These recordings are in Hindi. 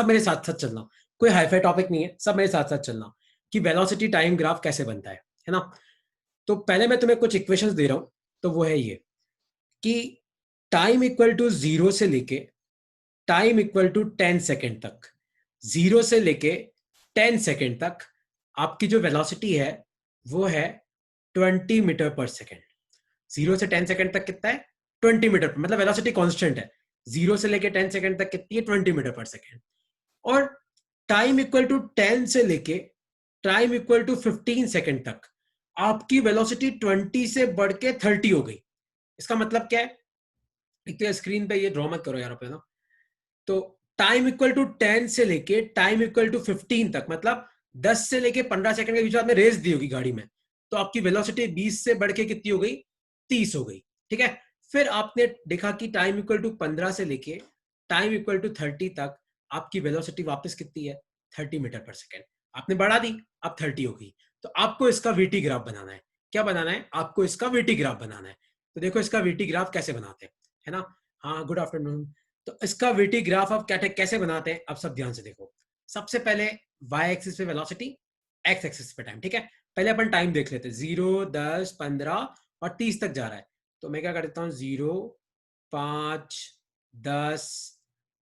सब मेरे साथ साथ चलना, कोई हाईफाई टॉपिक नहीं है, सब मेरे साथ साथ चलना कि वेलोसिटी टाइम ग्राफ कैसे बनता है ना। तो पहले मैं तुम्हें कुछ इक्वेशंस दे रहा हूं, तो वो है ये कि टाइम इक्वल टू 0 से लेके टाइम इक्वल टू 10 सेकेंड तक, 0 से लेके 10 सेकेंड तक आपकी जो वेलोसिटी है वो है 20 मीटर पर सेकेंड। 0 से 10 सेकेंड तक कितना है? 20 मीटर, मतलब वेलोसिटी कांस्टेंट है। 0 से लेके 10 सेकेंड तक कितनी है? 20 मीटर पर सेकेंड। और टाइम इक्वल टू 10 से लेके टाइम इक्वल टू 15 सेकेंड तक आपकी वेलोसिटी 20 से बढ़ के 30 हो गई। इसका मतलब क्या है? एक तो स्क्रीन पे ये ड्रॉ मत करो यार अपने ना। तो टाइम इक्वल टू 10 से लेके टाइम इक्वल टू 15 तक, मतलब 10 से लेके 15 सेकंड के बीच में आपने रेस दी होगी गाड़ी में, तो आपकी वेलोसिटी 20 से बढ़ के कितनी हो गई? 30 हो गई। ठीक है। फिर आपने देखा कि टाइम इक्वल टू 15 से लेके टाइम इक्वल टू 30 तक आपकी वेलोसिटी वापस कितनी है? 30 मीटर पर सेकेंड। आपने बढ़ा दी, अब 30 हो गई। तो आपको इसका वीटी ग्राफ बनाना है। क्या बनाना है? आपको इसका वीटी ग्राफ बनाना है। तो देखो इसका वीटी ग्राफ कैसे बनाते हैं, है ना। हाँ, गुड आफ्टरनून। तो इसका वीटी ग्राफ आप कैसे बनाते हैं, अब सब ध्यान से देखो। सबसे पहले वाई एक्सिस पे वेलोसिटी, एक्स एक्सिस पे टाइम। ठीक है। पहले अपन टाइम देख लेते हैं। 0, 10, 15 और 30 तक जा रहा है। तो मैं क्या कर देता हूँ, 0, 5, 10,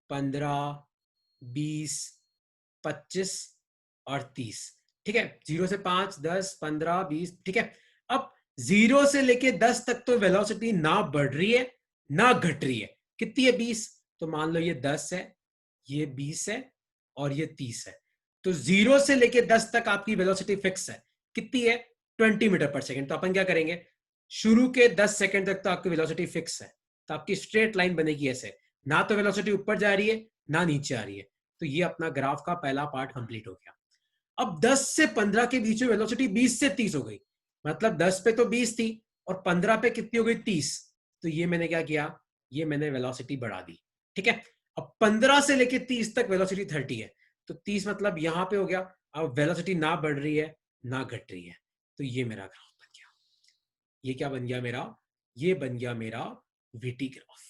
15, 20, 25 और 30। ठीक है। 0 से 5, 10, 15, 20। ठीक है। अब 0 से लेके 10 तक तो वेलोसिटी ना बढ़ रही है ना घट रही है। कितनी है? 20। तो मान लो ये 10 है, ये 20 है और ये 30 है। तो 0 से लेके 10 तक आपकी वेलोसिटी फिक्स है। कितनी है? 20 मीटर पर सेकेंड। तो अपन क्या करेंगे, शुरू के 10 सेकेंड तक तो आपकी वेलोसिटी फिक्स है, तो आपकी स्ट्रेट लाइन बनेगी ऐसे, ना तो वेलोसिटी ऊपर जा रही है ना नीचे आ रही है। तो ये अपना ग्राफ का पहला पार्ट कंप्लीट हो गया। अब 10 से 15 के बीच में वेलोसिटी 20 से 30 हो गई, मतलब 10 पे तो 20 थी और 15 पे कितनी हो गई? 30। तो ये मैंने क्या किया, ये मैंने वेलोसिटी बढ़ा दी। ठीक है। अब 15 से लेके 30 तक वेलोसिटी 30 है, तो 30 मतलब यहां पे हो गया। अब वेलोसिटी ना बढ़ रही है ना घट रही है। तो ये मेरा ग्राफ बन गया। ये क्या बन गया मेरा? ये बन गया मेरा वीटी ग्राफ।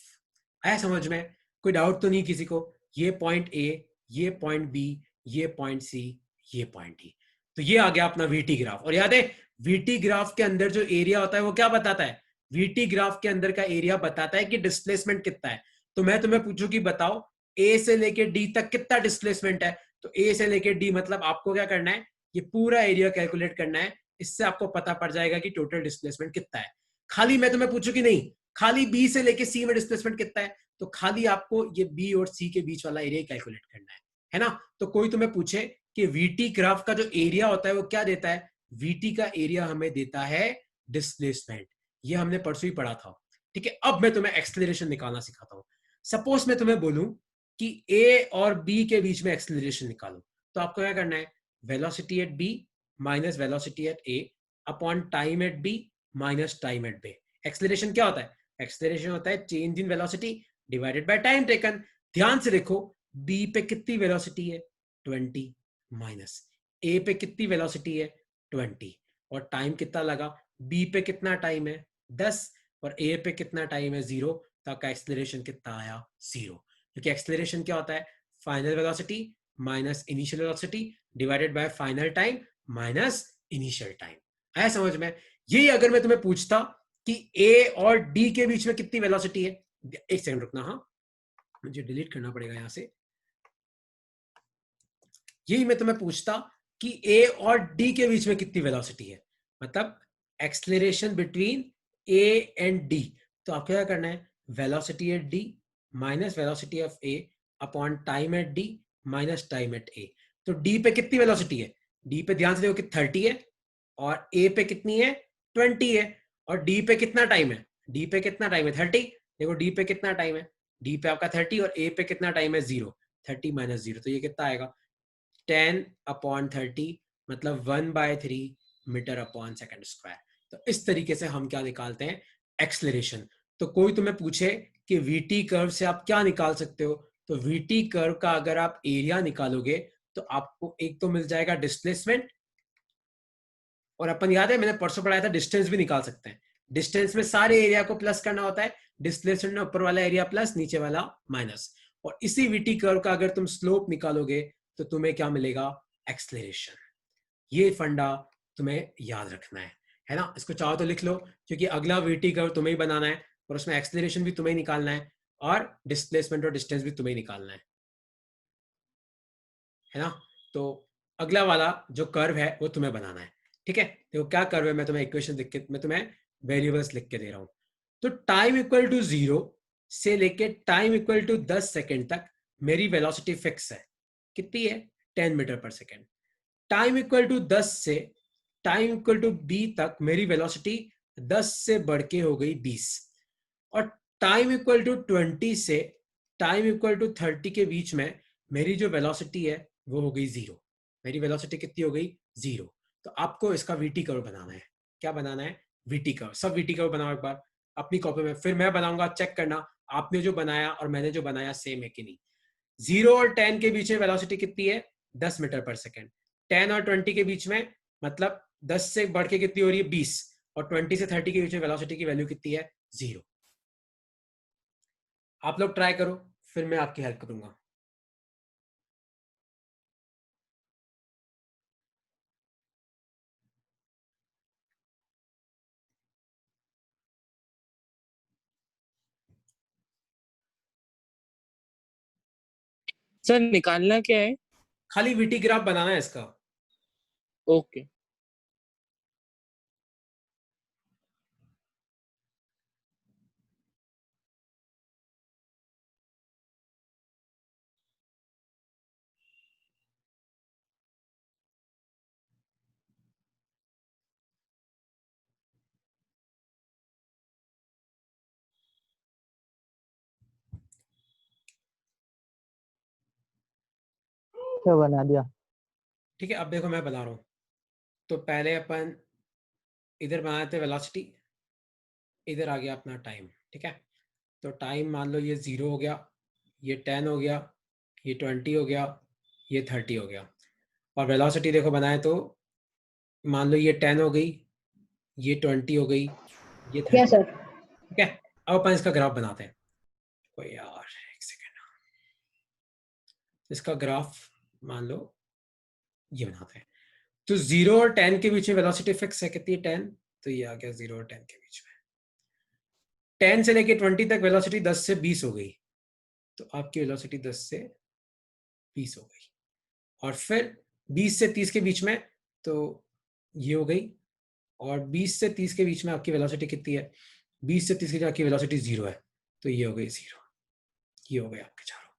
आया समझ में? कोई डाउट तो नहीं किसी को? ये पॉइंट ए, ये पॉइंट बी, ये पॉइंट सी, ये पॉइंट डी। तो ये आ गया अपना वीटी ग्राफ। और याद है, वीटी ग्राफ के अंदर जो एरिया होता है वो क्या बताता है? वीटी ग्राफ के अंदर का एरिया बताता है कि डिस्प्लेसमेंट कितना है। तो मैं तुम्हें पूछूं कि बताओ ए से लेके डी तक कितना डिस्प्लेसमेंट है। तो ए से लेके डी मतलब आपको क्या करना है, ये पूरा एरिया कैलकुलेट करना है। इससे आपको पता पड़ जाएगा कि टोटल डिस्प्लेसमेंट कितना है। खाली मैं तुम्हें पूछूं कि नहीं, खाली बी से लेके सी में डिस्प्लेसमेंट कितना है, तो खाली आपको ये बी और सी के बीच वाला एरिया कैलकुलेट करना है ना। तो कोई तुम्हें पूछे कि वीटी ग्राफ का जो एरिया होता है वो क्या देता है, वीटी का एरिया हमें देता है डिस्प्लेसमेंट। ये हमने परसों ही पढ़ा था। ठीक है। अब मैं तुम्हें एक्सेलरेशन निकालना सिखाता हूं। सपोज मैं तुम्हें बोलूं कि ए और बी के बीच में एक्सेलरेशन निकालो, तो आपको क्या करना है, velocity at B minus velocity at A upon time at B minus time at B. Acceleration क्या होता है? एक्सेलरेशन होता है change in velocity divided by time taken. ध्यान से देखो, बी पे कितनी वेलोसिटी है? 20 माइनस ए पे कितनी वेलोसिटी है? 20 और टाइम कितना लगा? बी पे कितना टाइम है? 10 और ए पे कितना टाइम है? 0। तो आपका एक्सेलरेशन कितना आया? 0। क्योंकि एक्सेलरेशन क्या होता है? Final velocity minus initial velocity divided bye final time minus initial time. आया समझ में? यही अगर मैं तुम्हें पूछता कि ए और डी के बीच में कितनी वेलोसिटी है, एक सेकंड रुकना, हाँ मुझे डिलीट करना पड़ेगा यहां से। यही मैं तुम्हें पूछता कि ए और डी के बीच में कितनी वेलोसिटी है, मतलब acceleration between A and D. तो आपको क्या करना है, velocity at D minus velocity of A upon time at D minus time at A. तो डी पे कितनी वेलोसिटी है? डी पे ध्यान से देखो कि 30 है और ए पे कितनी है? 20 है। और डी पे कितना टाइम है? डी पे कितना टाइम है? 30। देखो डी पे कितना टाइम है? डी पे आपका 30 और ए पे कितना टाइम है? 0। 30 माइनस 0, तो ये कितना आएगा? 10/30 मतलब 1/3 मीटर अपॉन सेकंड स्क्वायर। तो इस तरीके से हम क्या निकालते हैं, एक्सेलरेशन। तो कोई तुम्हें पूछे कि वीटी कर्व से आप क्या निकाल सकते हो, तो वीटी कर्व का अगर आप एरिया निकालोगे तो आपको एक तो मिल जाएगा डिस्प्लेसमेंट, और अपन याद है मैंने परसों पढ़ाया था डिस्टेंस भी निकाल सकते हैं। डिस्टेंस में सारे एरिया को प्लस करना होता है, डिस्प्लेसमेंट में ऊपर वाला एरिया प्लस नीचे वाला माइनस। और इसी वीटी कर्व का अगर तुम स्लोप निकालोगे तो तुम्हें क्या मिलेगा, एक्सेलरेशन। ये फंडा तुम्हें याद रखना है ना। इसको चाहो तो लिख लो, क्योंकि अगला वीटी कर्व तुम्हें ही बनाना है और उसमें एक्सेलरेशन भी तुम्हें ही निकालना है और डिस्प्लेसमेंट और डिस्टेंस भी तुम्हें ही निकालना है ना। तो अगला वाला जो कर्व है वो तुम्हें बनाना है, ठीक है। देखो क्या कर्व है, मैं तुम्हें इक्वेशन लिख के, मैं तुम्हें वेरिएबल्स लिख के दे रहा हूं। तो टाइम इक्वल टू 0 से लेके टाइम इक्वल टू 10 सेकेंड तक मेरी वेलोसिटी फिक्स है, कितनी है, 10 मीटर पर सेकेंड। टाइम इक्वल टू 10 से टाइम इक्वल टू बी तक मेरी वेलोसिटी 10 से बढ़ के हो गई 20, और टाइम इक्वल टू 20 से टाइम इक्वल टू 30 के बीच में मेरी जो वेलोसिटी है वो हो गई 0। मेरी वेलोसिटी कितनी हो गई, 0। तो आपको इसका वीटी कर्व बनाना है। क्या बनाना है, वीटी कर्व। सब वीटी कर्व बनाओ एक बार अपनी कॉपी में, फिर मैं बनाऊंगा, चेक करना आपने जो बनाया और मैंने जो बनाया सेम है कि नहीं। 0 और 10 के बीच में वेलोसिटी कितनी है, 10 मीटर पर सेकेंड। 10 और 20 के बीच में मतलब 10 से बढ़ के कितनी हो रही है, 20, और 20 से 30 के बीच में वेलोसिटी की वैल्यू कितनी है, 0। आप लोग ट्राई करो, फिर मैं आपकी हेल्प करूंगा। सर निकालना क्या है? खाली वीटी ग्राफ बनाना है इसका। ओके। क्या बना दिया? ठीक है, अब देखो मैं बना रहा हूं। तो पहले अपन इधर बनाए थे वेलोसिटी, इधर आ गया अपना टाइम, ठीक है। तो टाइम मान लो ये 0 हो गया, ये 10 हो गया, ये 20 हो गया, ये 30 हो गया। और वेलोसिटी देखो बनाए तो मान लो ये 10 हो गई, ये 20 हो गई, ये 30। Yes sir. ठीक है, अब अपन इसका ग्राफ बनाते हैं। ओ यार एक सेकेंड, इसका ग्राफ मान लो ये बनाते हैं। तो 0 और 10 के बीच में वेलोसिटी फिक्स है, कितनी है, 10। तो ये आ गया 0 और 10 के बीच में। 10 से लेके 20 तक वेलोसिटी 10 से 20 हो गई, तो आपकी वेलोसिटी 10 से 20 हो गई। और फिर 20 से 30 के बीच में तो ये हो गई, और 20 से 30 के बीच में आपकी वेलोसिटी कितनी है, 20 से 30 के बीच आपकी वेलोसिटी 0 है, तो ये हो गई 0। ये हो गए आपके चारों।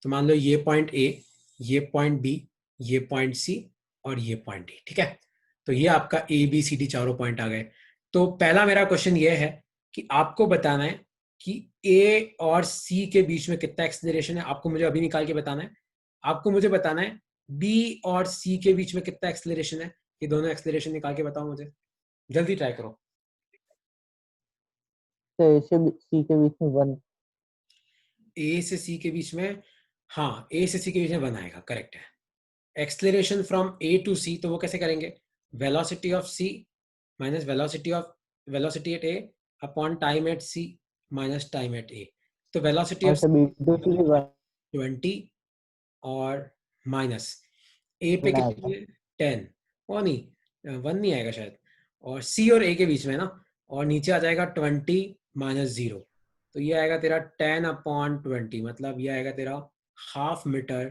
तो मान लो ये पॉइंट ए, ये पॉइंट बी, ये पॉइंट सी और ये पॉइंट डी, ठीक है। तो ये आपका ए बी सी डी चारों पॉइंट आ गए। तो पहला मेरा क्वेश्चन ये है कि आपको बताना है कि ए और सी के बीच में कितना एक्सेलरेशन है, आपको मुझे अभी निकाल के बताना है। आपको मुझे बताना है बी और सी के बीच में कितना एक्सेलरेशन है, ये दोनों एक्सेलरेशन निकाल के बताओ मुझे, जल्दी ट्राई करो। तो ए से सी के बीच में 1। ए से सी के बीच में, हाँ ए से सी के बीच में 1 आएगा, करेक्ट है। Acceleration from A to C, तो वो कैसे करेंगे, velocity of C minus velocity at A upon time at C minus time at A. तो वेलोसिटी ऑफ और बी टू सी 1 20 और माइनस ए पे कितनी है, 10। वो नहीं, 1 नहीं आएगा शायद, और सी और ए के बीच में ना, और नीचे आ जाएगा 20 माइनस 0। तो ये आएगा तेरा 10 अपॉन 20, मतलब ये आएगा तेरा half meter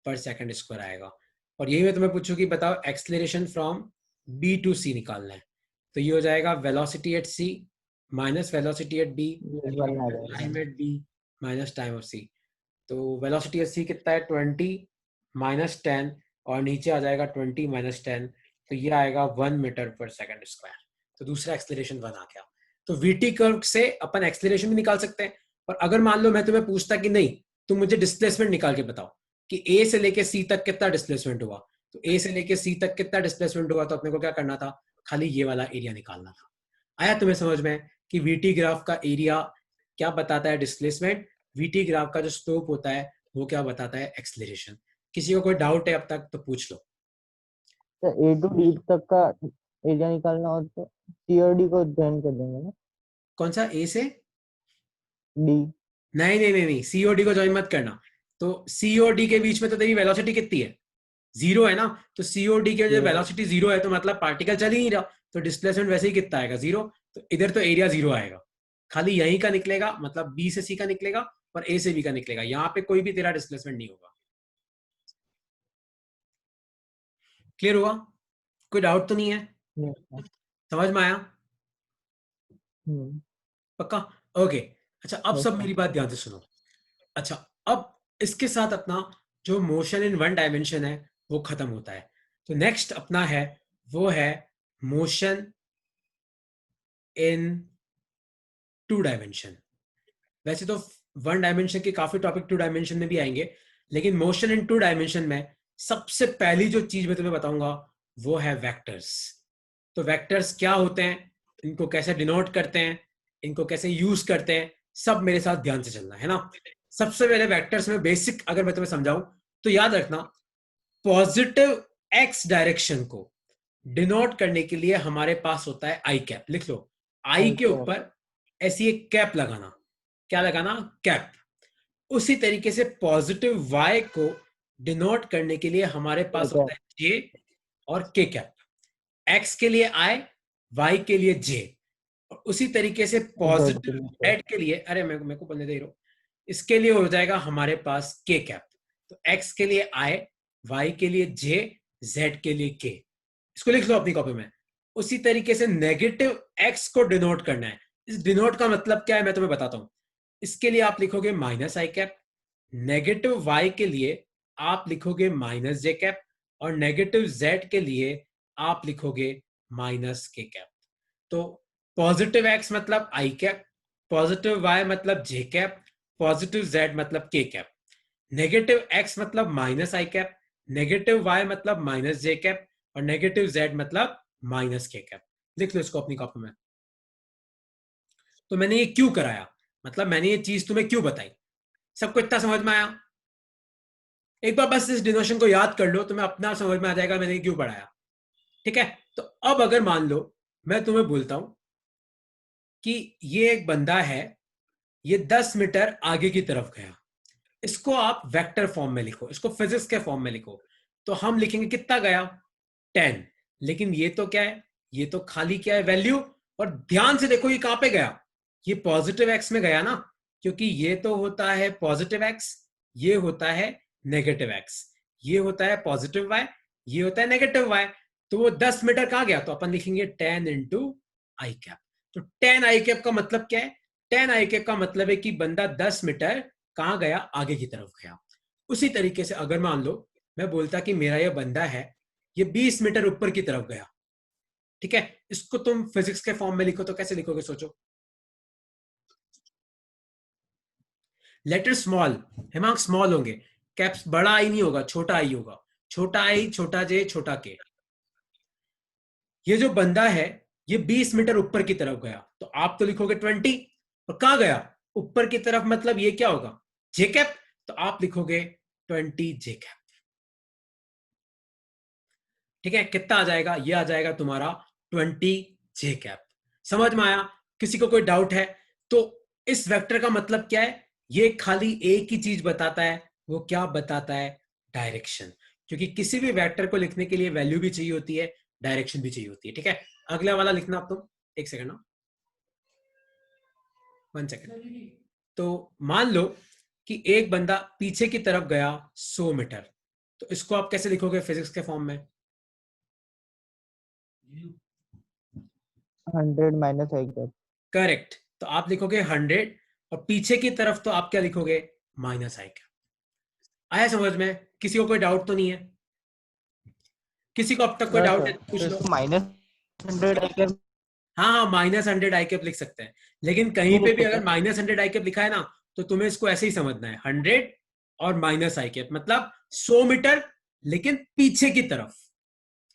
per second square आएगा। और यही मैं तुम्हें पूछूं कि बताओ acceleration from B to C निकालना है, तो ये हो जाएगा velocity at C minus velocity at B time at B minus time of C. तो वेलोसिटी एट सी कितना है, 20 माइनस 10, और नीचे आ जाएगा 20 माइनस 10, तो ये आएगा 1 मीटर पर सेकंड स्क्वायर। तो दूसरा एक्सलेरेशन 1 आ गया। तो वीटी कर्व से अपन एक्सलेरेशन भी निकाल सकते हैं। और अगर मान लो मैं तुम्हें पूछता कि नहीं, तुम मुझे डिस्प्लेसमेंट निकाल के बताओ कि ए से लेके सी तक कितना डिस्प्लेसमेंट हुआ, तो ए से लेके सी तक कितना डिस्प्लेसमेंट हुआ, तो अपने को क्या करना था, खाली ये वाला एरिया निकालना था। आया तुम्हें समझ में कि वीटी ग्राफ का एरिया क्या बताता है, डिस्प्लेसमेंट। वीटी ग्राफ का जो स्लोप होता है वो क्या बताता है, एक्सलेरेशन। किसी को कोई डाउट है अब तक तो पूछ लो। तो ए टू डी तक का एरिया निकालना हो तो सी और डी को ज्वाइन कर देंगे ना। कौन सा, ए से, डी। नहीं नहीं नहीं नहीं, सीओडी को ज्वाइन मत करना। तो सी और डी के बीच में तो तेरी वेलोसिटी कितनी है, 0 है ना, तो सी और डी के जो वेलोसिटी 0 है तो मतलब पार्टिकल चल ही नहीं रहा, तो डिस्प्लेसमेंट वैसे ही कितना आएगा, 0। तो इधर तो एरिया 0 आएगा, खाली यहीं का निकलेगा, मतलब बी से सी का निकलेगा और ए से बी का निकलेगा, यहाँ पे कोई भी तेरा डिस्प्लेसमेंट नहीं होगा। क्लियर हुआ? कोई डाउट तो नहीं है? समझ में आया? पक्का? ओके। अच्छा अब सब मेरी बात ध्यान से सुनो। अच्छा अब इसके साथ अपना जो मोशन इन वन डायमेंशन है वो खत्म होता है, तो नेक्स्ट अपना है वो है मोशन इन टू डायमेंशन। वैसे तो वन डायमेंशन के काफी टॉपिक टू डायमेंशन में भी आएंगे, लेकिन मोशन इन टू डायमेंशन में सबसे पहली जो चीज मैं तुम्हें बताऊंगा वो है वेक्टर्स। तो वेक्टर्स क्या होते हैं, इनको कैसे डिनोट करते हैं, इनको कैसे यूज करते हैं, सब मेरे साथ ध्यान से चलना है ना। सबसे पहले वेक्टर्स में बेसिक अगर मैं तुम्हें समझाऊं तो याद रखना, पॉजिटिव एक्स डायरेक्शन को डिनोट करने के लिए हमारे पास होता है आई कैप। लिख लो, आई के ऊपर ऐसी एक कैप लगाना। क्या लगाना? कैप। उसी तरीके से पॉजिटिव वाई को डिनोट करने के लिए हमारे पास होता है जे और के कैप। एक्स के लिए आई, वाई के लिए जे, और उसी तरीके से पॉजिटिव जेड के लिए, अरे मेरे को बोलने दे रहा हूं, इसके लिए हो जाएगा हमारे पास के कैप। तो एक्स के लिए आई, वाई के लिए जे, जेड के लिए के। इसको लिख लो अपनी कॉपी में। उसी तरीके से नेगेटिव एक्स को डिनोट करना है। इस डिनोट का मतलब क्या है मैं तुम्हें बताता हूं। इसके लिए आप लिखोगे माइनस आई कैप, नेगेटिव वाई के लिए आप लिखोगे माइनस जे कैप, और नेगेटिव जेड के लिए आप लिखोगे माइनस के कैप। तो पॉजिटिव एक्स मतलब आई कैप, पॉजिटिव वाई मतलब जे कैप, पॉजिटिव जेड मतलब के कैप। नेगेटिव एक्स मतलब माइनस आई कैप, नेगेटिव वाई मतलब माइनस जे कैप, और नेगेटिव जेड मतलब माइनस के कैप। लिख लो इसको अपनी कॉपी में। तो मैंने ये क्यों कराया, मतलब मैंने ये चीज तुम्हें क्यों बताई, सबको इतना समझ में आया? एक बार बस इस डिनोशन को याद कर लो, तुम्हें अपना समझ में आ जाएगा मैंने क्यों पढ़ाया। ठीक है, तो अब अगर मान लो मैं तुम्हें बोलता हूं कि ये एक बंदा है, ये 10 मीटर आगे की तरफ गया, इसको आप वेक्टर फॉर्म में लिखो, इसको फिजिक्स के फॉर्म में लिखो, तो हम लिखेंगे कितना गया, 10। लेकिन ये तो क्या है, ये तो खाली क्या है, वैल्यू। और ध्यान से देखो ये कहां पे गया, ये पॉजिटिव एक्स में गया ना, क्योंकि ये तो होता है पॉजिटिव एक्स, ये होता है नेगेटिव एक्स, ये होता है पॉजिटिव वाई, ये होता है नेगेटिव वाई। तो वो 10 मीटर कहां गया, तो अपन लिखेंगे 10 इंटू आई कैप। तो 10 आई कैप का मतलब क्या है, 10 आई कैप का मतलब है कि बंदा 10 मीटर कहां गया, आगे की तरफ गया। उसी तरीके से अगर मान लो मैं बोलता कि मेरा यह बंदा है, ये 20 मीटर ऊपर की तरफ गया, ठीक है, इसको तुम फिजिक्स के फॉर्म में लिखो तो कैसे लिखोगे, सोचो। लेटर स्मॉल, हेमांक स्मॉल होंगे, कैप्स बड़ा आई नहीं होगा, छोटा आई होगा, छोटा आई, छोटा जे, छोटा के। ये जो बंदा है ये 20 मीटर ऊपर की तरफ गया, तो आप तो लिखोगे 20, और कहां गया, ऊपर की तरफ, मतलब ये क्या होगा, जे कैप, तो आप लिखोगे 20 जे कैप। ठीक है, कितना आ जाएगा, ये आ जाएगा तुम्हारा 20 जे कैप। समझ में आया? किसी को कोई डाउट है? तो इस वेक्टर का मतलब क्या है, ये खाली एक ही चीज बताता है, वो क्या बताता है, डायरेक्शन। क्योंकि किसी भी वेक्टर को लिखने के लिए वैल्यू भी चाहिए होती है, डायरेक्शन भी चाहिए होती है। ठीक है, अगला वाला लिखना आप तुम, एक सेकंड ना, 1 सेकंड। तो मान लो कि एक बंदा पीछे की तरफ गया 100 मीटर, तो इसको आप कैसे लिखोगे फिजिक्स के फॉर्म में? 100 माइनस आई कैप। करेक्ट, तो आप लिखोगे 100, और पीछे की तरफ तो आप क्या लिखोगे, माइनस आई कैप। आया समझ में? किसी को कोई डाउट तो नहीं है? किसी को अब तक कोई डाउट है तो पूछ लो। माइनस 100 आई कैप हाँ हाँ, -100 आई कैप लिख सकते हैं, लेकिन कहीं पे भी अगर -100 आई कैप लिखा है ना, तो तुम्हें इसको ऐसे ही समझना है, 100 और माइनस आई कैप, मतलब 100 मीटर लेकिन पीछे की तरफ,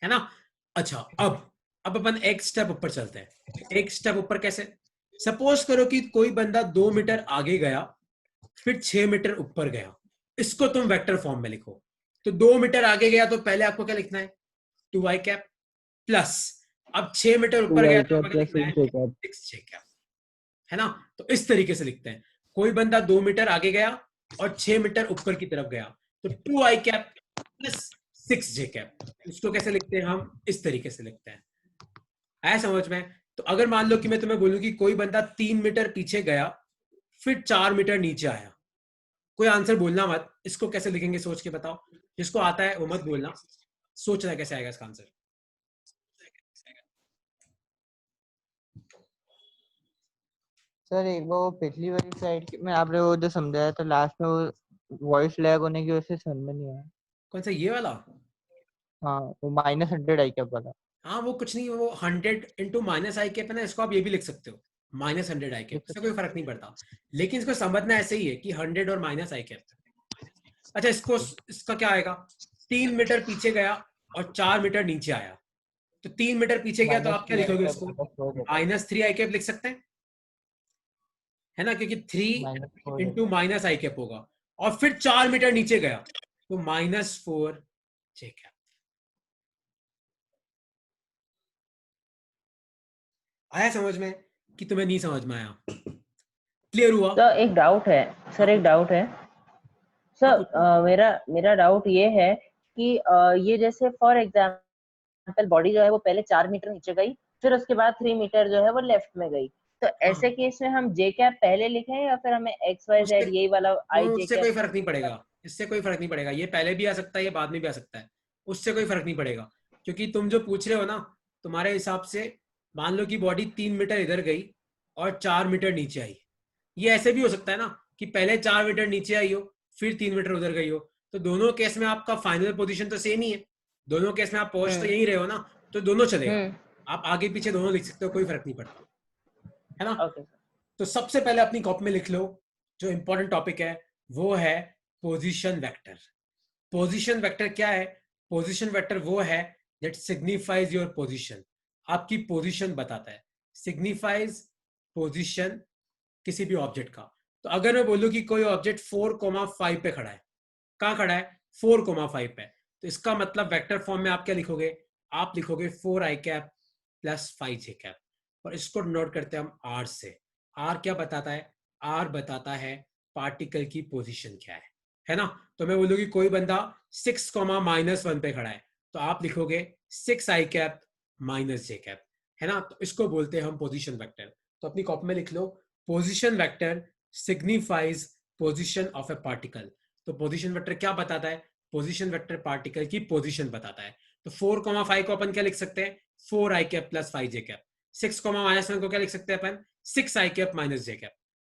है ना। अच्छा अब अपन एक स्टेप ऊपर चलते हैं। एक स्टेप ऊपर कैसे? सपोज करो कि कोई बंदा 2 मीटर आगे गया, फिर 6 मीटर ऊपर गया, इसको तुम वेक्टर फॉर्म में लिखो। तो 2 मीटर आगे गया तो पहले आपको क्या लिखना है, 2 आई कैप, प्लस अब 6 मीटर 2 ऊपर गया आई तो कैप आपको प्लस लिखना 6 है जे कैप। 6 जे कैप, है ना। तो इस तरीके से लिखते हैं। कोई बंदा 2 मीटर आगे गया, और 6 मीटर ऊपर की तरफ गया, तो 2 आई कैप प्लस 6 जे कैप। इसको कैसे लिखते हैं हम? इस तरीके से लिखते हैं। आया समझ में? तो अगर मान लो कि मैं तुम्हें बोलूं कि कोई बंदा 3 मीटर पीछे गया फिर 4 मीटर नीचे आया, कोई आंसर बोलना मत, इसको कैसे लिखेंगे सोच के बताओ। जिसको आता है वो मत बोलना, सोचना कैसे आएगा इसका आंसर। सर एक वो पिछली वाली स्लाइड में आपने वो जो समझाया था लास्ट में, वो वॉइस लैग होने की वजह से समझ में नहीं आया। कौन सा, ये वाला? हाँ वो -100 आई कैप वाला। हाँ वो कुछ नहीं, वो 100 इंटू माइनस आई कैप है ना, इसको आप ये भी लिख सकते हो -100 आई कैप, इससे कोई फर्क नहीं पड़ता। लेकिन इसको समझना ऐसे ही है कि 100 और माइनस आई कैप। अच्छा इसको, इसका क्या आएगा? 3 मीटर पीछे गया और 4 मीटर नीचे आया, तो 3 मीटर पीछे गया तो आप क्या -3 आई लिखोगे कैप इसको? -4 -3 आई कैप लिख सकते हैं, है ना, क्योंकि 3 -4 इंटू माइनस आई कैप होगा। और फिर 4 मीटर नीचे गया तो -4 जे कैप। आया समझ में कि तुम्हें नहीं समझ में आया? क्लियर हुआ? तो एक डाउट है हाँ सर, एक पूछो। डाउट है हाँ सर। पूछो। मेरा मेरा डाउट ये है कि ये जैसे फॉर एग्जांपल बॉडी जो है वो पहले 4 मीटर नीचे गई, फिर उसके बाद 3 मीटर जो है वो लेफ्ट में गई, तो ऐसे हाँ केस में हम जे कैप पहले लिखें या फिर हमें एक्स वाई उससे जेड यही वाला आई जे उससे कैप? कोई फर्क नहीं पड़ेगा, इससे कोई फर्क नहीं पड़ेगा, ये पहले भी आ सकता है ये बाद में भी आ सकता है, उससे कोई फर्क नहीं पड़ेगा। क्योंकि तुम जो पूछ रहे हो ना, तुम्हारे हिसाब से मान लो कि बॉडी 3 मीटर इधर गई और 4 मीटर नीचे आई, ये ऐसे भी हो सकता है ना कि पहले 4 मीटर नीचे आई हो फिर 3 मीटर उधर गई हो, तो दोनों केस में आपका फाइनल पोजीशन तो सेम ही है, दोनों केस में आप पहुंच तो हम्म यही रहे हो ना, तो दोनों चलेगा। हम्म आप आगे पीछे दोनों लिख सकते हो, कोई फर्क नहीं पड़ता, है ना। Okay sir. तो सबसे पहले अपनी कॉपी में लिख लो, जो इंपॉर्टेंट टॉपिक है वो है पोजीशन वेक्टर। पोजीशन वेक्टर क्या है? पोजीशन वेक्टर वो है दैट सिग्निफाइज योर पोजीशन, आपकी पोजीशन बताता है, सिग्निफाइज पोजीशन किसी भी ऑब्जेक्ट का। तो अगर मैं बोलूं कि कोई ऑब्जेक्ट 4,5 पे खड़ा है, कहां खड़ा है? 4,5 पे, तो इसका मतलब वेक्टर फॉर्म में आप क्या लिखोगे? आप लिखोगे 4 आई कैप प्लस 5 जे कैप, और इसको नोट करते हैं हम आर से। आर क्या बताता है? आर बताता है पार्टिकल की पोजीशन क्या है ना। तो मैं बोलूँ कि कोई बंदा 6,-1 पे खड़ा है, तो आप लिखोगे 6 आई कैप माइनस जे कैप, है ना। तो इसको बोलते हैं हम पोजीशन वेक्टर। तो अपनी कॉपी में लिख लो, position vector signifies position of a particle. तो पोजीशन वेक्टर क्या बताता है? पोजीशन वेक्टर पार्टिकल की पोजीशन बताता है। तो 4,5 को अपन क्या लिख सकते हैं? 4 आई कैप प्लस 5 जे कैप। 6,-1 को क्या लिख सकते हैं अपन? 6 आई कैप माइनस जे कैप।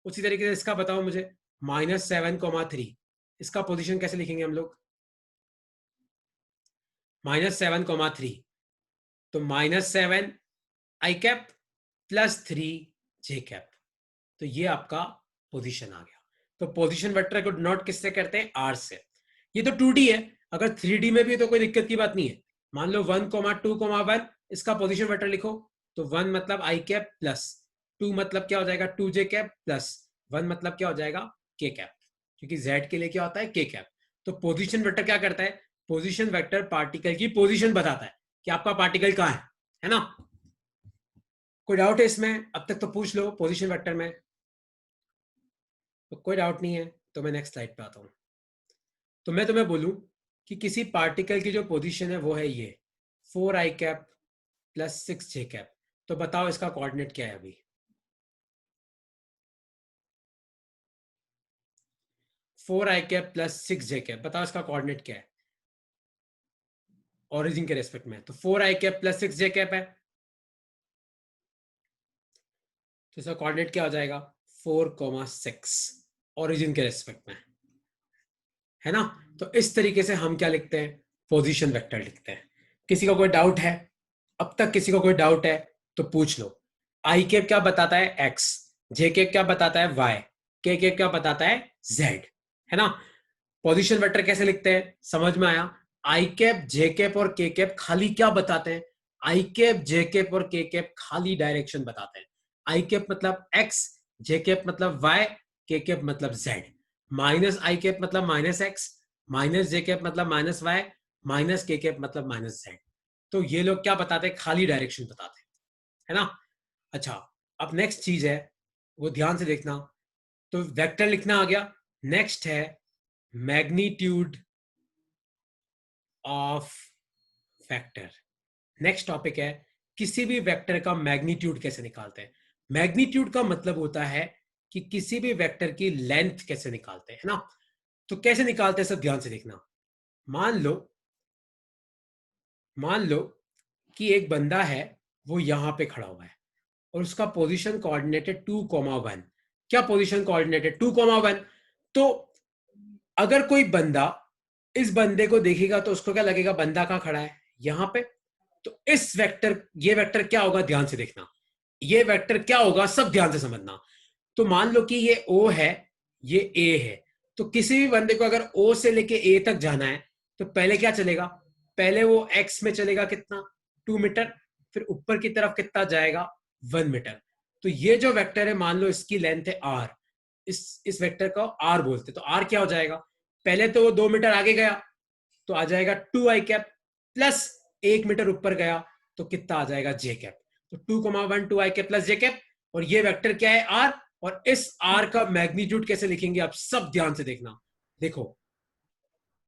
उसी तरीके से इसका बताओ मुझे, -7,3, इसका पोजीशन कैसे लिखेंगे हम लोग? -7,3, तो -7 आई कैप प्लस 3 जे कैप, तो ये आपका पोजीशन आ गया। तो पोजीशन वेक्टर को नोट किससे करते हैं? आर से। ये तो 2D है, अगर 3D में भी है तो कोई दिक्कत की बात नहीं है। मान लो 1,2,1, इसका पोजीशन वेक्टर लिखो, तो 1 मतलब आई कैप प्लस 2 मतलब क्या हो जाएगा? 2 जे कैप प्लस 1 मतलब क्या हो जाएगा? के कैप, क्योंकि z के लिए क्या होता है? के कैप। तो पोजीशन वेक्टर क्या करता है? पोजीशन वेक्टर पार्टिकल की पोजीशन बताता है कि आपका पार्टिकल कहां है ना। कोई डाउट है इसमें? अब तक तो पूछ लो पोजीशन वेक्टर में, तो कोई डाउट नहीं है तो मैं नेक्स्ट स्लाइड पे आता हूं। तो मैं तुम्हें बोलूं कि किसी पार्टिकल की जो पोजीशन है वो है ये 4 आई कैप प्लस 6 जे कैप, तो बताओ इसका कोऑर्डिनेट क्या है अभी? 4 आई कैप प्लस 6 जे कैप, बताओ इसका कोऑर्डिनेट क्या है ओरिजिन के रेस्पेक्ट में? तो 4 आई कैप प्लस 6 जे कैप है, तो इसका कोऑर्डिनेट क्या हो जाएगा? 4,6 ओरिजिन के रेस्पेक्ट में, है ना। तो इस तरीके से हम क्या लिखते हैं? पोजीशन वेक्टर लिखते हैं। किसी का कोई डाउट है? अब तक किसी को कोई डाउट है तो पूछ लो। आई कैप क्या बताता है? एक्स। जे कैप क्या बताता है? वाई। के कैप क्या बताता है? जेड, है ना। पोजीशन वेक्टर कैसे लिखते हैं समझ में आया? आई कैप, जे कैप और के कैप खाली क्या बताते हैं? आई कैप, जे कैप और के कैप खाली डायरेक्शन बताते हैं। आई कैप मतलब एक्स, जे कैप मतलब वाई, के कैप मतलब जेड। माइनस आई कैप मतलब माइनस एक्स, माइनस जे कैप मतलब माइनस वाई, माइनस के कैप मतलब माइनस जेड। तो ये लोग क्या बताते हैं? खाली डायरेक्शन बताते हैं, है ना। अच्छा, अब नेक्स्ट चीज है वो ध्यान से देखना। तो वेक्टर लिखना आ गया, नेक्स्ट है magnitude of vector. Next topic है किसी भी वेक्टर का मैग्नीट्यूड कैसे निकालते हैं। मैग्नीट्यूड का मतलब होता है कि किसी भी वेक्टर की लेंथ कैसे निकालते हैं, है ना। तो कैसे निकालते हैं सब ध्यान से देखना। मान लो कि एक बंदा है, वो यहां पे खड़ा हुआ है और उसका पोजीशन कोऑर्डिनेटेड 2,1। क्या पोजीशन कोऑर्डिनेटेड 2,1? तो अगर कोई बंदा इस बंदे को देखेगा तो उसको क्या लगेगा, बंदा कहां खड़ा है, यहां पे। तो इस वेक्टर, ये वेक्टर क्या होगा, ध्यान से देखना, ये वेक्टर क्या होगा सब ध्यान से समझना। तो मान लो कि ये O है, ये A है। तो किसी भी बंदे को अगर O से लेके A तक जाना है तो पहले क्या चलेगा, पहले वो X में चलेगा कितना, 2 मीटर, फिर ऊपर की तरफ कितना जाएगा, 1 मीटर। तो ये जो वेक्टर है, मान लो इसकी लेंथ है R, इस वेक्टर को R बोलते, तो R क्या हो जाएगा, पहले तो वो 2 मीटर आगे गया तो आ जाएगा 2i कैप, प्लस 1 मीटर ऊपर गया तो कितना आ जाएगा, j कैप। तो 2,1 2i cap plus j cap, और ये वेक्टर क्या है, R। और इस R का मैग्नीट्यूड कैसे लिखेंगे आप सब ध्यान से देखना। देखो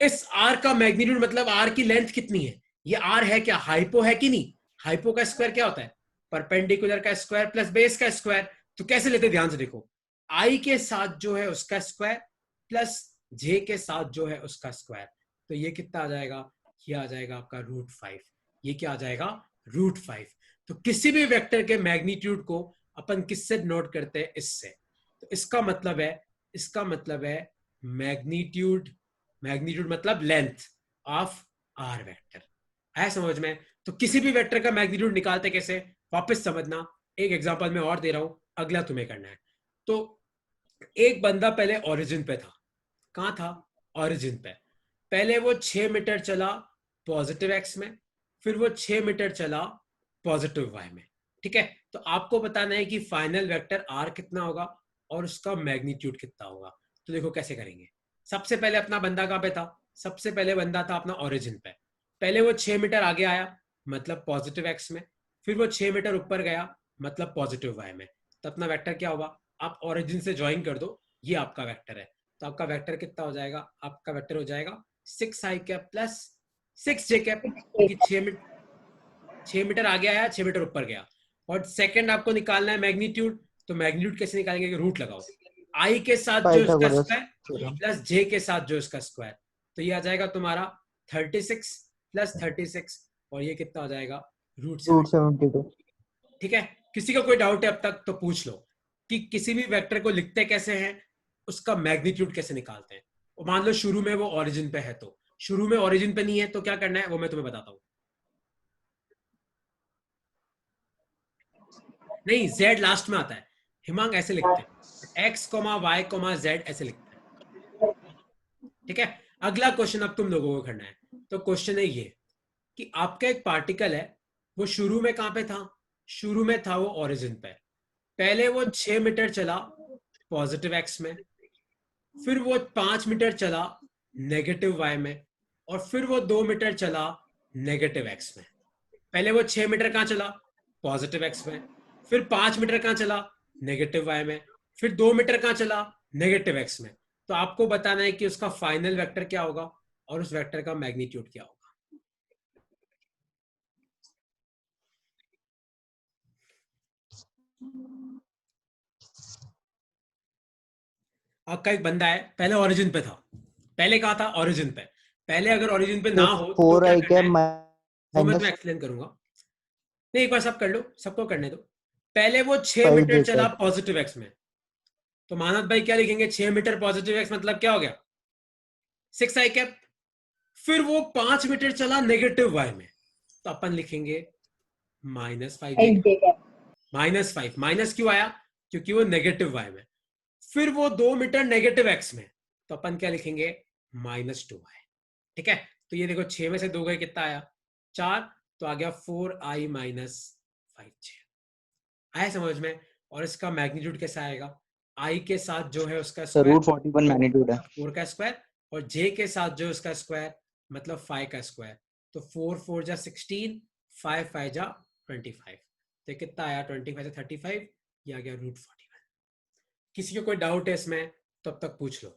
इस R का मैग्नीट्यूड मतलब R की लेंथ कितनी है, ये R है क्या, हाइपो है कि नहीं। हाइपो का स्क्वायर क्या होता है, परपेंडिकुलर का स्क्वायर प्लस बेस का स्क्वायर। तो कैसे लेते, ध्यान से देखो, I के साथ जो है उसका स्क्वायर प्लस J के साथ जो है उसका स्क्वायर। तो ये कितना आ जाएगा, ये आ जाएगा आपका √5। ये क्या आ जाएगा, √5। तो किसी भी वेक्टर के मैग्नीट्यूड को अपन किससे नोट करते हैं, इससे। तो इसका मतलब है मैग्नीट्यूड, मैग्नीट्यूड मतलब लेंथ ऑफ आर वेक्टर। है समझ में। तो किसी भी वेक्टर का मैग्नीट्यूड निकालते कैसे, वापस समझना। एक एग्जांपल मैं और दे रहा हूं, अगला तुम्हें करना है। तो एक बंदा पहले ओरिजिन पे था, कहां था, ओरिजिन पे। पहले वो 6 मीटर चला पॉजिटिव एक्स में, फिर वो 6 मीटर चला पॉजिटिव वाई में। ठीक है, तो आपको बताना है कि फाइनल वेक्टर आर कितना होगा और उसका मैग्नीट्यूड कितना होगा। तो देखो कैसे करेंगे। सबसे पहले अपना बंदा कहां पे था, सबसे पहले बंदा था अपना ओरिजिन पे। पहले वो 6 मीटर आगे आया मतलब पॉजिटिव एक्स में, फिर वो 6 मीटर ऊपर गया मतलब पॉजिटिव वाई में। तो अपना वेक्टर क्या होगा, आप ओरिजिन से ज्वाइन कर दो, ये आपका वेक्टर है। तो आपका वेक्टर कितना हो जाएगा, आपका वेक्टर हो जाएगा 6i cap plus 6j cap, क्योंकि 6 मीटर आगे आया, 6 मीटर ऊपर गया। और सेकंड आपको निकालना है मैग्नीट्यूड। तो मैग्नीट्यूड कैसे निकालेंगे, रूट लगाओ, आई के साथ जो इसका स्क्वायर प्लस जे के साथ जो इसका स्क्वायर। तो ये आ जाएगा तुम्हारा 36 प्लस 36, और ये कितना हो जाएगा, √72। ठीक है, किसी का कोई डाउट है अब तक तो पूछ लो कि किसी भी वेक्टर को लिखते कैसे हैं, उसका मैग्नीट्यूड कैसे निकालते हैं। और मान लो शुरू में वो ओरिजिन पे है, तो शुरू में ओरिजिन पे नहीं है तो क्या करना है वो मैं तुम्हें बताता हूं। नहीं, z लास्ट में आता है, हिमांग ऐसे लिखते हैं, x, y, z ऐसे लिखते हैं। ठीक है, अगला क्वेश्चन अब तुम लोगों को करना है। तो क्वेश्चन है ये कि आपका एक पार्टिकल है, वो शुरू में कहां पे था, शुरू में था वो ओरिजिन पे। पहले वो 6 मीटर चला पॉजिटिव एक्स में, फिर वो 5 मीटर चला नेगेटिव वाई में, और फिर वो 2 मीटर चला नेगेटिव एक्स में। पहले वो 6 मीटर कहां चला, पॉजिटिव एक्स में, फिर 5 मीटर कहां चला, नेगेटिव वाई में, फिर 2 मीटर कहां चला, नेगेटिव एक्स में। तो आपको बताना है कि उसका फाइनल वेक्टर क्या होगा और उस वेक्टर का मैग्नीट्यूड क्या होगा। आपका एक बंदा है, पहले ओरिजिन पे था, पहले कहा था ओरिजिन पे। पहले अगर ओरिजिन पे ना हो तो क्या करना है, वो मैं तुम्हें एक्सप्लेन करूंगा। नहीं, एक बार सब कर लो, सबको करने दो। पहले वो 6 मीटर चला पॉजिटिव एक्स में, तो मानव भाई क्या लिखेंगे, 6 मीटर पॉजिटिव एक्स मतलब क्या हो गया, 6i कैप। फिर वो 5 मीटर चला नेगेटिव वाई में, तो अपन लिखेंगे -5 -5। माइनस क्यों आया, क्योंकि वो नेगेटिव वाई में। फिर वो 2 मीटर नेगेटिव एक्स में, तो अपन क्या लिखेंगे, -2i। ठीक है, तो ये देखो 6 में से 2 गए, कितना आया, 4। तो आ गया 4i - 5j। आया समझ में। और इसका मैग्नीट्यूड कैसा आएगा, i के साथ जो है उसका स्क्वायर, √41 मैग्नीट्यूड है। 4 का स्क्वायर, और j के साथ जो उसका स्क्वायर मतलब 5 का स्क्वायर। तो 4 4 जा 16, 5 5 जा 25। तो कितना आया, 25 से 35, ये आ गया √41। किसी को कोई डाउट है इसमें तो अब तक पूछ लो।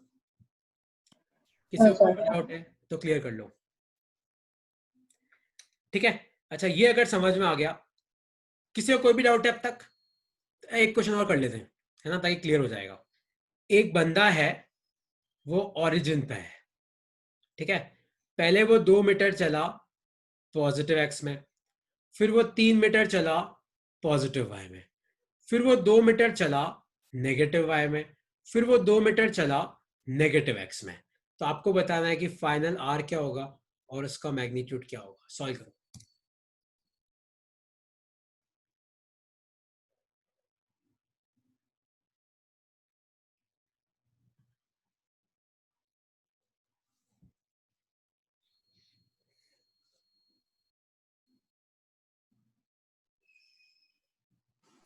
किसी को कोई भी डाउट है तो क्लियर कर लो, ठीक है। अच्छा, ये अगर समझ में आ गया, किसी को कोई भी डाउट है अब तक? एक क्वेश्चन और कर लेते हैं, है ना, ताकि क्लियर हो जाएगा। एक बंदा है, वो ओरिजिन पे है, ठीक है। पहले वो 2 मीटर चला पॉजिटिव एक्स में, फिर वो 3 मीटर चला पॉजिटिव वाई में, फिर वो 2 मीटर चला नेगेटिव वाई में, फिर वो 2 मीटर चला नेगेटिव एक्स में। तो आपको बताना है कि फाइनल आर क्या होगा और इसका मैग्नीट्यूड क्या होगा। सॉल्व करो।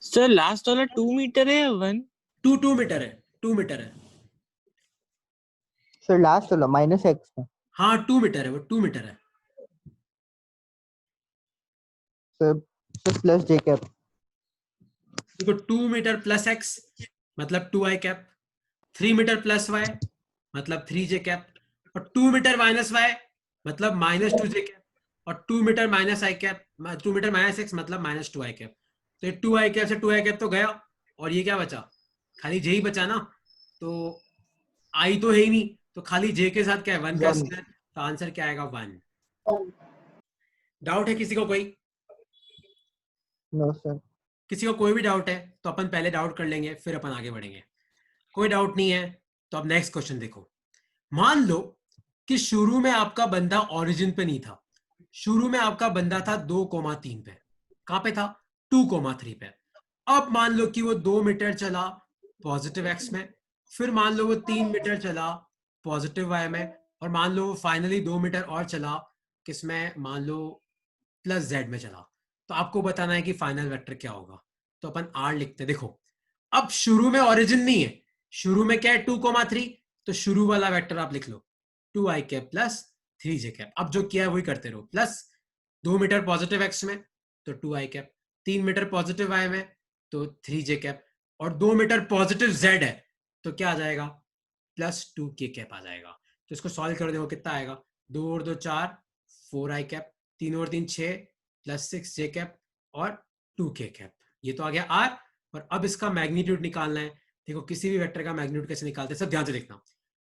सर लास्ट वाला 2 मीटर है या 1? 2 मीटर है, 2 मीटर है। सर लास्ट वाला माइनस एक्स में। हाँ 2 मीटर है, वो 2 मीटर है। सर प्लस जे कैप। देखो 2 मीटर प्लस एक्स मतलब 2 आई कैप, 3 मीटर प्लस वाई मतलब 3 जे कैप, और 2 मीटर माइनस वाई मतलब माइनस 2 जे कैप, और 2 मीटर माइनस आई कैप, 2 मीटर माइनस एक्स मतलब माइनस 2 आई कैप। तो ये 2 आई कैप से 2 आई कैप तो गया, और ये क्या बचा? खाली जे ही बचा ना, तो आई तो है ही नहीं, तो खाली जे के साथ क्या है 1 का स्क्वायर, तो आंसर क्या आएगा 1। डाउट है किसी को कोई? No sir. किसी को कोई भी डाउट है तो अपन पहले डाउट कर लेंगे, फिर अपन आगे बढ़ेंगे। कोई डाउट नहीं है तो अब नेक्स्ट क्वेश्चन देखो। मान लो कि शुरू में आपका बंदा ओरिजिन पे नहीं था, शुरू में आपका बंदा था 2,3 पे। कहां पे था? 2,3 पे। अब मान लो कि वो 2 मीटर चला पॉजिटिव एक्स में, फिर मान लो वो 3 मीटर चला पॉजिटिव वाई में, और मान लो फाइनली 2 मीटर और चला किसमें, मान लो प्लस जेड में चला। तो आपको बताना है कि फाइनल वेक्टर क्या होगा। तो अपन आर लिखते हैं। देखो अब शुरू में ओरिजिन नहीं है, शुरू में क्या है 2,3, तो शुरू वाला वेक्टर आप लिख लो 2 आई कैप प्लस 3 जे कैप। अब जो किया है वही करते रहो, प्लस 2 मीटर पॉजिटिव एक्स में तो 2 आई कैप, 3 मीटर पॉजिटिव वाई में तो 3 जे कैप, और 2 मीटर पॉजिटिव जेड है तो क्या आ जाएगा, प्लस 2 के कैप आ जाएगा। तो इसको सॉल्व कर दो, कितना आएगा, 2 और 2 4, 4 आई कैप, 3 और 3 6, प्लस 6 जे कैप और 2 के कैप। ये तो आ गया आर। और अब इसका मैग्नीट्यूड निकालना है। देखो किसी भी वेक्टर का मैग्नीट्यूड कैसे निकालते हैं, सब ध्यान से देखना।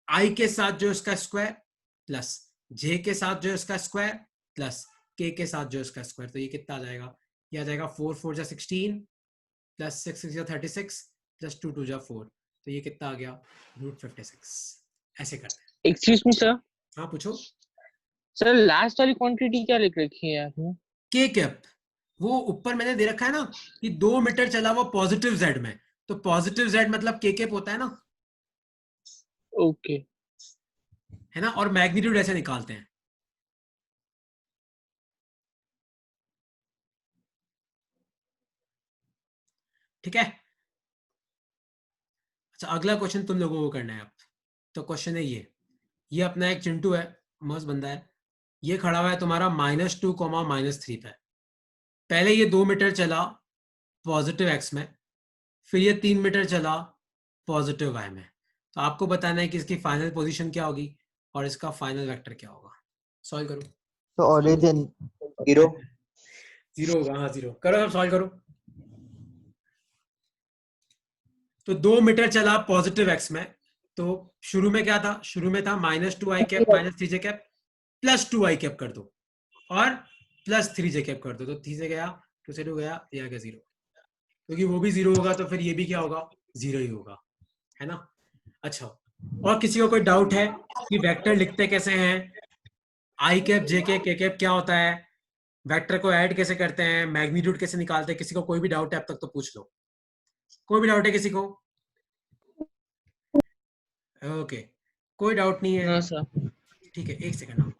आई के साथ जो इसका स्क्वायर प्लस जे के साथ जो इसका स्क्वायर प्लस के साथ जो इसका स्क्वायर, तो ये कितना आ जाएगा, ये आ जाएगा 4 4 जा 16 प्लस 6 6 जा 36 प्लस 2 2 जा 4, तो ये कितना आ गया, √56। ऐसे करते हैं। Excuse me sir. हाँ पूछो। सर लास्ट वाली क्वांटिटी क्या लिख रखी है आपने? के कैप, वो ऊपर मैंने दे रखा है ना कि 2 मीटर चला वो पॉजिटिव जेड में, तो पॉजिटिव जेड मतलब के कैप होता है ना, ओके। है ना। और मैग्नीट्यूड ऐसे निकालते हैं। ठीक है। अच्छा अगला क्वेश्चन तुम लोगों को करना है अब। तो क्वेश्चन है ये अपना एक चिंटू है, मस्त बंदा है, ये खड़ा हुआ है तुम्हारा -2, -3 पे। पहले ये 2 मीटर चला पॉजिटिव एक्स में, फिर ये 3 मीटर चला पॉजिटिव वाई में। तो आपको बताना है कि इसकी फाइनल पोजीशन क्या होगी और इसका फाइनल वेक्टर क्या होगा। सॉल्व करो। तो ओरिजिन 0। 0 होगा, हाँ 0। करो अब सॉल्व करो। तो 2 मीटर चला पॉजिटिव एक्स में, तो शुरू में क्या था, शुरू में था -2 आई कैप -3 जे कैप प्लस 2 आई कैप कर दो और प्लस 3 जे कैप कर दो, तो 3 से गया 2 से 2 गया, ये आ गया 0। क्योंकि वो भी 0 होगा तो फिर ये भी क्या होगा, 0 ही होगा, है ना। अच्छा और किसी को कोई डाउट है कि वेक्टर लिखते कैसे हैं, आई कैप जे कैप के कैप क्या होता है, वेक्टर को ऐड कैसे करते हैं, मैग्नीट्यूड कैसे निकालते हैं, किसी को कोई भी डाउट है अब तक तो पूछ लो। कोई भी डाउट है किसी को? ओके कोई डाउट नहीं है, नो सर। ठीक है। एक सेकंड।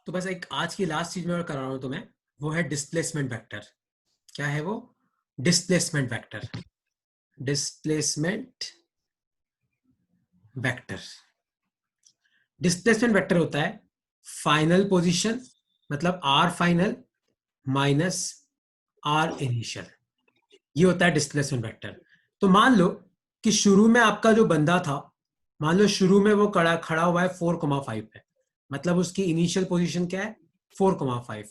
तो बस एक आज की लास्ट चीज मैं और करा रहा हूं तुम्हें, वो है डिस्प्लेसमेंट वेक्टर। क्या है वो? Displacement vector. Displacement vector, displacement vector होता है फाइनल पोजीशन मतलब R final minus R initial, ये होता है डिस्प्लेसमेंट वेक्टर। तो मान लो कि शुरू में आपका जो बंदा था मान लो शुरू में वो खड़ा हुआ है 4,5 पे, मतलब उसकी इनिशियल पोजीशन क्या है 4,5,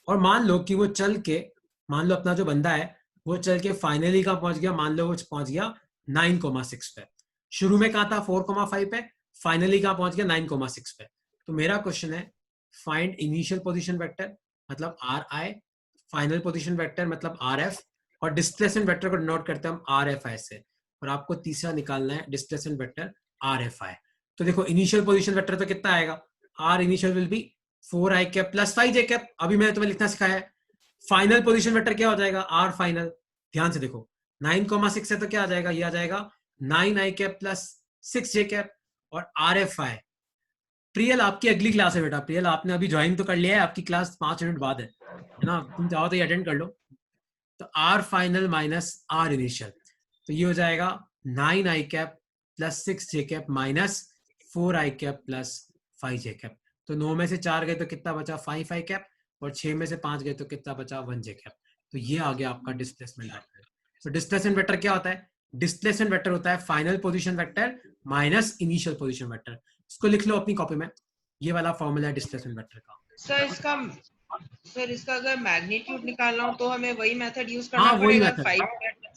और मान लो कि वो चल के, मान लो अपना जो बंदा है वो चल के फाइनली कहाँ पहुंच गया, मान लो वो पहुंच गया 9,6 पे। शुरू में कहाँ था 4,5 पे, फाइनली कहाँ पहुंच गया 9,6 पे। तो मेरा क्वेश्चन है फाइंड इनिशियल पोजीशन वेक्टर मतलब are I, final position vector मतलब आर एफ, और डिस्प्लेसमेंट वेक्टर को डिनोट करते हैं हम आर एफ आई से, और आपको तीसरा निकालना है displacement vector R F I. तो देखो इनिशियल पोजीशन वेक्टर तो कितना आएगा, R initial will be 4i cap plus 5j cap. अभी मैंने तुम्हें लिखना सिखाया है। फाइनल पोजीशन वेक्टर क्या हो जाएगा, आर फाइनल। ध्यान से देखो 9,6 है तो क्या आ जाएगा, ये आ जाएगा 9i cap plus 6j cap. और आर एफ आई, प्रियल आपकी अगली क्लास है बेटा, प्रियल आपने अभी ज्वाइन तो कर लिया है, आपकी क्लास 5 मिनट बाद है ना, तुम चाहो तो ये अटेंड कर लो। तो R final minus R initial, तो ये हो जाएगा 9i cap plus 6j cap minus 4i cap plus 5j cap. तो 9 में से 4 गए तो कितना बचा 5i कैप, और 6 में से 5 गए तो कितना बचा 1j कैप। तो ये आ गया आपका डिस्प्लेसमेंट वेक्टर। तो डिस्प्लेसमेंट वेक्टर क्या होता है, डिस्प्लेसमेंट वेक्टर होता है final position vector minus initial position vector. इसको लिख लो अपनी कॉपी में, ये वाला फॉर्मूला है डिस्प्लेसमेंट वेक्टर का। सर इसका अगर मैग्नीट्यूड निकालना हो तो हमें वही मेथड यूज हाँ, करना वही पड़ेगा, मेथड,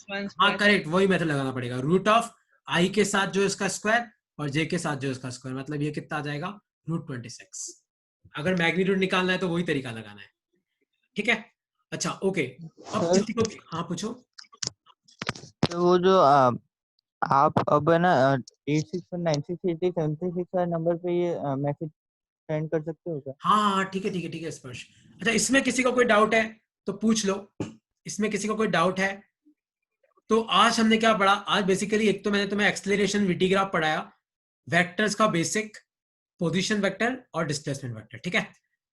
5 हाँ करेक्ट, वही मेथड लगाना पड़ेगा। रूट ऑफ आई के साथ जो इसका स्क्वायर और जे के साथ जो इसका स्क्वायर, मतलब ये कितना आ जाएगा √26। अगर मैग्नीट्यूड निकालना है तो वही तरीका लगाना है, ठीक है। अच्छा ओके, अब सर किसी को, हाँ पूछो। तो वो जो आप अब है ना 86968736 नंबर पे ये मैसेज सेंड कर सकते हो क्या? हाँ हाँ ठीक है ठीक है ठीक है स्पर्श। अच्छा इसमें किसी को कोई डाउट है तो पूछ लो, इसमें किसी को कोई डाउट है तो। आज हमने क्या पढ़ा, आज बेसिकली एक तो मैंने तुम्हें एक्सेलरेशन वीटी ग्राफ पढ़ाया, वेक्टर्स का बेसिक, पोजीशन वेक्टर और डिस्प्लेसमेंट वेक्टर, ठीक है।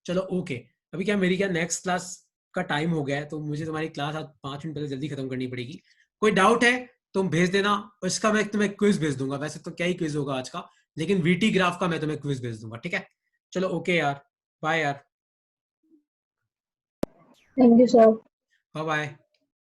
चलो ओके, अभी क्या मेरी क्या नेक्स्ट क्लास का टाइम हो गया है, तो मुझे तुम्हारी क्लास आज 5 मिनट पहले जल्दी खत्म करनी पड़ेगी। कोई डाउट है तुम भेज देना, इसका मैं तुम्हें क्विज भेज दूंगा। वैसे तो क्या ही क्विज होगा आज का, लेकिन वीटी ग्राफ का मैं तुम्हें क्विज भेज दूंगा, ठीक है। चलो ओके यार, बाय यार, thank you sir. Bye bye.